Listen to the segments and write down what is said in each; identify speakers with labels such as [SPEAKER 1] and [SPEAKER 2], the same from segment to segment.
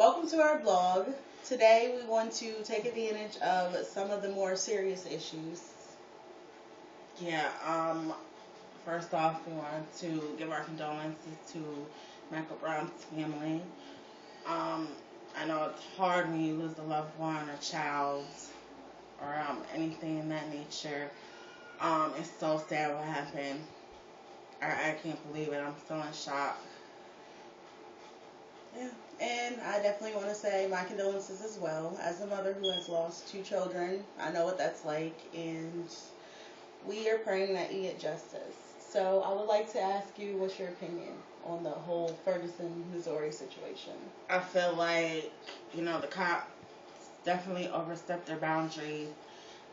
[SPEAKER 1] Welcome to our blog. Today we want to take advantage of some of the more serious issues.
[SPEAKER 2] Yeah, first off, we want to give our condolences to Michael Brown's family. I know it's hard when you lose a loved one, a child, or anything in that nature. It's so sad what happened. I can't believe it. I'm still in shock.
[SPEAKER 1] Yeah, and I definitely want to say my condolences as well. As a mother who has lost two children, I know what that's like, and we are praying that you get justice. So I would like to ask you, what's your opinion on the whole Ferguson, Missouri situation?
[SPEAKER 2] I feel like, the cops definitely overstepped their boundaries.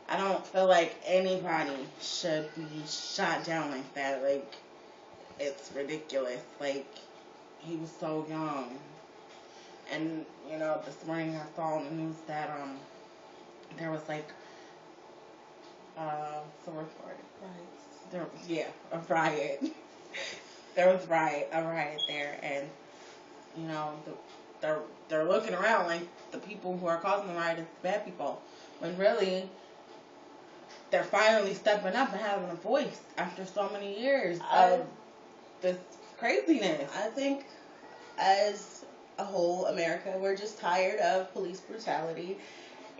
[SPEAKER 2] I don't feel like anybody should be shot down like that. Like, it's ridiculous. Like, he was so young. And, this morning I saw on the news that, there was like, what's the word for it? A riot. There was a riot there, and, they're looking around like the people who are causing the riot is bad people. When really, they're finally stepping up and having a voice after so many years of this craziness.
[SPEAKER 1] I think as a whole, America, we're just tired of police brutality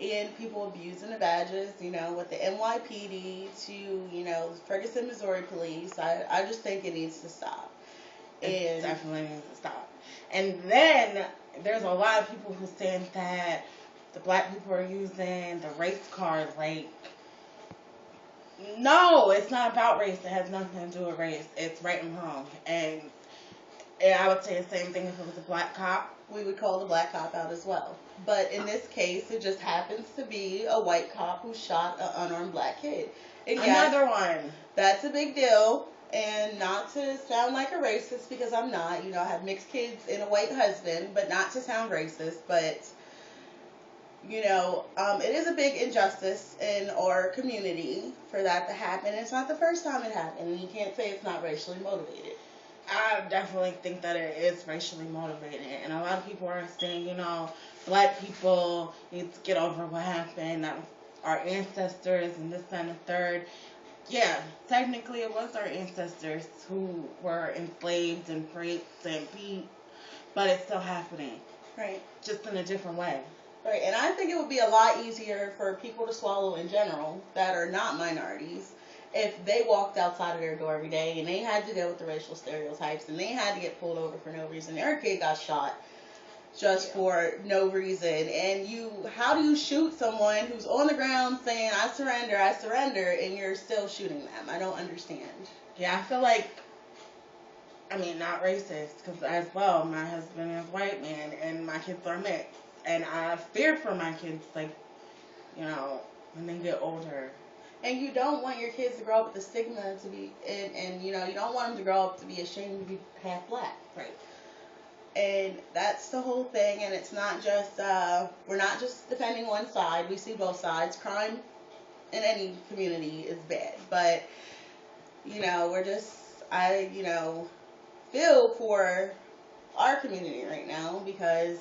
[SPEAKER 1] and people abusing the badges, with the NYPD to, Ferguson, Missouri police. I just think it needs to stop.
[SPEAKER 2] It definitely needs to stop. And then there's a lot of people who think that the black people are using the race card. Like, no, it's not about race. It has nothing to do with race. It's right and wrong. And I would say the same thing if it was a black cop.
[SPEAKER 1] We would call the black cop out as well. But in this case, it just happens to be a white cop who shot an unarmed black kid. And
[SPEAKER 2] Another one.
[SPEAKER 1] That's a big deal. And not to sound like a racist, because I'm not. I have mixed kids and a white husband, but not to sound racist. But, it is a big injustice in our community for that to happen. It's not the first time it happened, and you can't say it's not racially motivated.
[SPEAKER 2] I definitely think that it is racially motivated, and a lot of people are saying, black people need to get over what happened, that our ancestors and this and the third. Yeah, technically it was our ancestors who were enslaved and raped and beat, but it's still happening.
[SPEAKER 1] Right.
[SPEAKER 2] Just in a different way.
[SPEAKER 1] Right, and I think it would be a lot easier for people to swallow in general that are not minorities if they walked outside of their door every day and they had to deal with the racial stereotypes and they had to get pulled over for no reason. Their kid got shot just for no reason. And how do you shoot someone who's on the ground saying, I surrender, and you're still shooting them? I don't understand.
[SPEAKER 2] Yeah, I feel like, not racist, because as well, my husband is a white man and my kids are mixed. And I fear for my kids, like, when they get older.
[SPEAKER 1] And you don't want your kids to grow up with the stigma to be, and you don't want them to grow up to be ashamed to be half black.
[SPEAKER 2] Right.
[SPEAKER 1] And that's the whole thing, and it's not just, we're not just defending one side. We see both sides. Crime in any community is bad. But, I feel for our community right now because,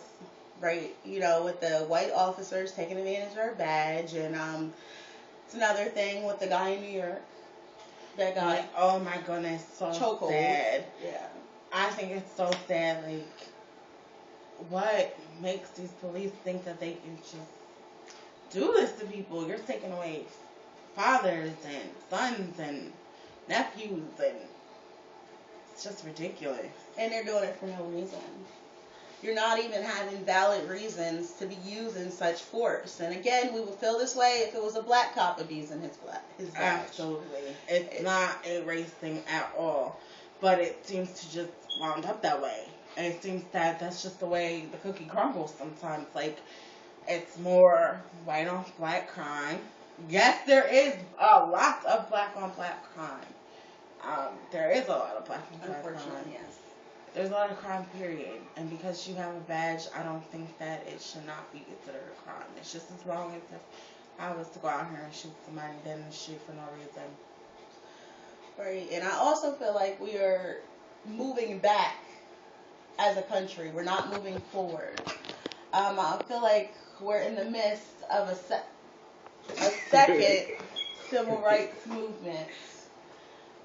[SPEAKER 1] right, with the white officers taking advantage of our badge, and, it's another thing with the guy in New York that got,
[SPEAKER 2] like, oh my goodness, so
[SPEAKER 1] chokehold.
[SPEAKER 2] Sad.
[SPEAKER 1] Yeah.
[SPEAKER 2] I think it's so sad. Like, what makes these police think that they can just do this to people? You're taking away fathers and sons and nephews, and it's just ridiculous.
[SPEAKER 1] And they're doing it for no reason. You're not even having valid reasons to be using such force. And again, we would feel this way if it was a black cop abusing his badge.
[SPEAKER 2] Absolutely. It's not a race thing at all. But it seems to just wound up that way. And it seems that that's just the way the cookie crumbles sometimes. Like, it's more white on black crime. Yes, there is a lot of black on black crime. There is a lot of black on black crime.
[SPEAKER 1] Unfortunately, yes.
[SPEAKER 2] There's a lot of crime, period. And because you have a badge, I don't think that it should not be considered a crime. It's just as wrong as if I was to go out here and shoot somebody and then shoot for no reason.
[SPEAKER 1] Right. And I also feel like we are moving back as a country. We're not moving forward. I feel like we're in the midst of a second civil rights movement.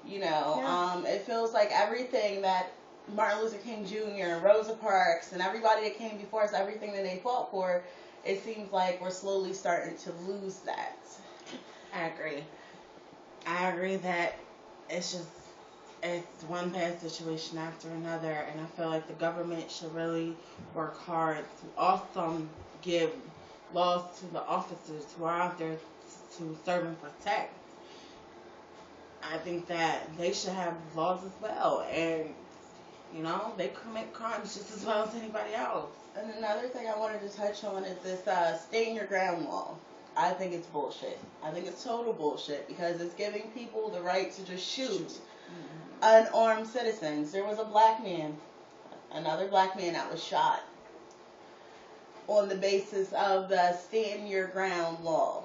[SPEAKER 2] Yeah.
[SPEAKER 1] It feels like everything that Martin Luther King Jr. and Rosa Parks and everybody that came before us, everything that they fought for, it seems like we're slowly starting to lose that.
[SPEAKER 2] I agree. I agree that it's just it's one bad situation after another, and I feel like the government should really work hard to also give laws to the officers who are out there to serve and protect. I think that they should have laws as well, and they commit crimes just as well as anybody else.
[SPEAKER 1] And another thing I wanted to touch on is this stay in your ground law. I think it's bullshit. I think it's total bullshit because it's giving people the right to just shoot unarmed citizens. There was another black man that was shot on the basis of the stand your ground law.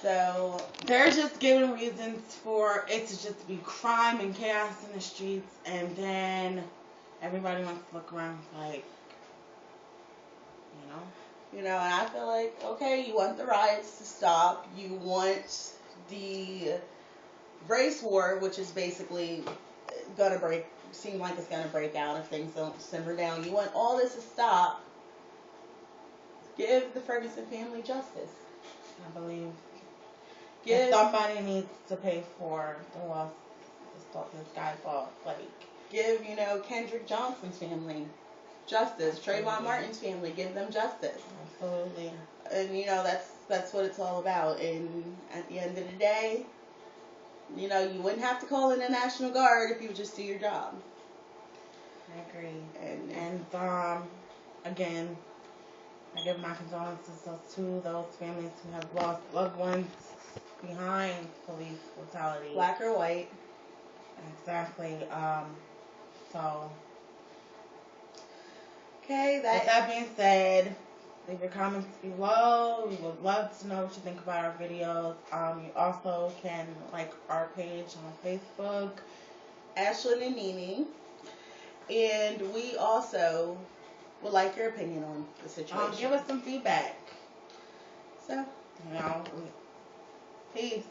[SPEAKER 1] So
[SPEAKER 2] they're just giving reasons for it to just be crime and chaos in the streets, and then everybody wants to look around like,
[SPEAKER 1] and I feel like, okay, you want the riots to stop. You want the race war, which is basically seem like it's gonna break out if things don't simmer down. You want all this to stop. Give the Ferguson family justice.
[SPEAKER 2] I believe somebody needs to pay for the loss this guy fought. Like,
[SPEAKER 1] give, Kendrick Johnson's family justice. Trayvon Martin's family, give them justice.
[SPEAKER 2] Absolutely.
[SPEAKER 1] And that's what it's all about. And at the end of the day, you wouldn't have to call in the National Guard if you would just do your job.
[SPEAKER 2] I agree. And again, I give my condolences to those families who have lost loved ones behind police brutality.
[SPEAKER 1] Black or white.
[SPEAKER 2] Exactly. So.
[SPEAKER 1] Okay.
[SPEAKER 2] With that being said, leave your comments below. We would love to know what you think about our videos. You also can like our page on Facebook,
[SPEAKER 1] Ashlyn and Nene. And we also would like your opinion on the situation.
[SPEAKER 2] Give us some feedback.
[SPEAKER 1] So,
[SPEAKER 2] Peace.